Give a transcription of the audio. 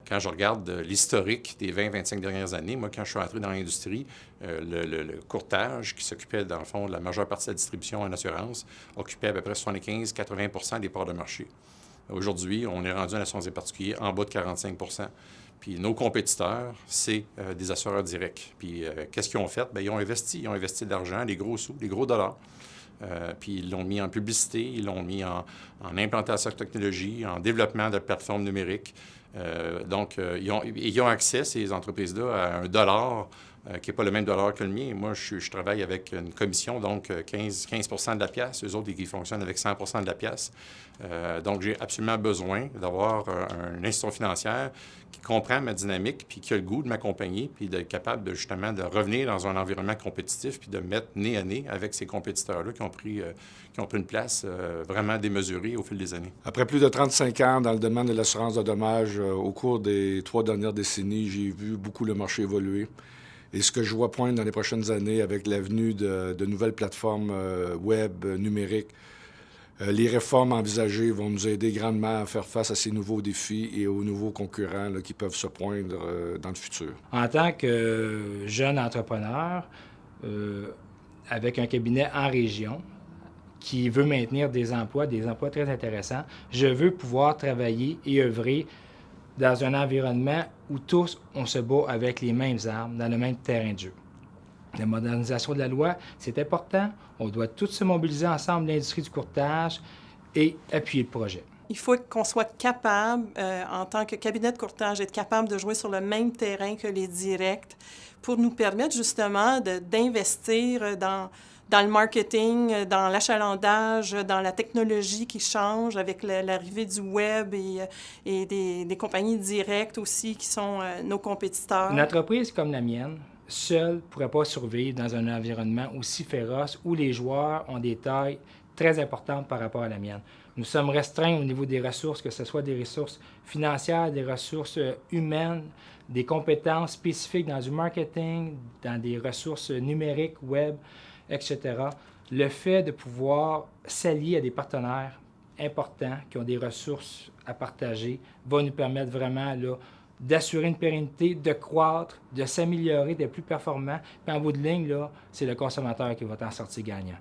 Quand je regarde l'historique des 20-25 dernières années, moi, quand je suis entré dans l'industrie, le courtage, qui s'occupait, dans le fond, de la majeure partie de la distribution en assurance, occupait à peu près 75-80 des parts de marché. Aujourd'hui, on est rendu en assurance des particuliers en bas de 45 Puis nos compétiteurs, c'est des assureurs directs. Puis qu'est-ce qu'ils ont fait? Bien, ils ont investi de l'argent, des gros sous, des gros dollars. Puis ils l'ont mis en publicité, ils l'ont mis en implantation de technologie, en développement de plateformes numériques. Donc, ils ont accès, ces entreprises-là, à un dollar qui n'est pas le même dollar que le mien. Moi, je travaille avec une commission, donc 15 de la pièce. Eux autres, ils fonctionnent avec 100 de la pièce. Donc, j'ai absolument besoin d'avoir une institution financière qui comprend ma dynamique, puis qui a le goût de m'accompagner, puis d'être capable, justement, de revenir dans un environnement compétitif, puis de me mettre nez à nez avec ces compétiteurs-là qui ont pris une place vraiment démesurée au fil des années. Après plus de 35 ans dans le domaine de l'assurance de dommages, au cours des 3 dernières décennies, j'ai vu beaucoup le marché évoluer. Et ce que je vois poindre dans les prochaines années avec l'avenue de nouvelles plateformes web, numériques, les réformes envisagées vont nous aider grandement à faire face à ces nouveaux défis et aux nouveaux concurrents là, qui peuvent se poindre dans le futur. En tant que jeune entrepreneur, avec un cabinet en région, qui veut maintenir des emplois très intéressants, je veux pouvoir travailler et œuvrer dans un environnement où tous, on se bat avec les mêmes armes, dans le même terrain de jeu. La modernisation de la loi, c'est important. On doit tous se mobiliser ensemble, l'industrie du courtage, et appuyer le projet. Il faut qu'on soit capable, en tant que cabinet de courtage, d'être capable de jouer sur le même terrain que les directs pour nous permettre justement d'investir dans le marketing, dans l'achalandage, dans la technologie qui change avec l'arrivée du web et des compagnies directes aussi qui sont nos compétiteurs. Une entreprise comme la mienne, seule, ne pourrait pas survivre dans un environnement aussi féroce où les joueurs ont des tailles très importantes par rapport à la mienne. Nous sommes restreints au niveau des ressources, que ce soit des ressources financières, des ressources humaines, des compétences spécifiques dans du marketing, dans des ressources numériques, web, etc. Le fait de pouvoir s'allier à des partenaires importants qui ont des ressources à partager va nous permettre vraiment là, d'assurer une pérennité, de croître, de s'améliorer, d'être plus performant. Puis en bout de ligne, là, c'est le consommateur qui va en sortir gagnant.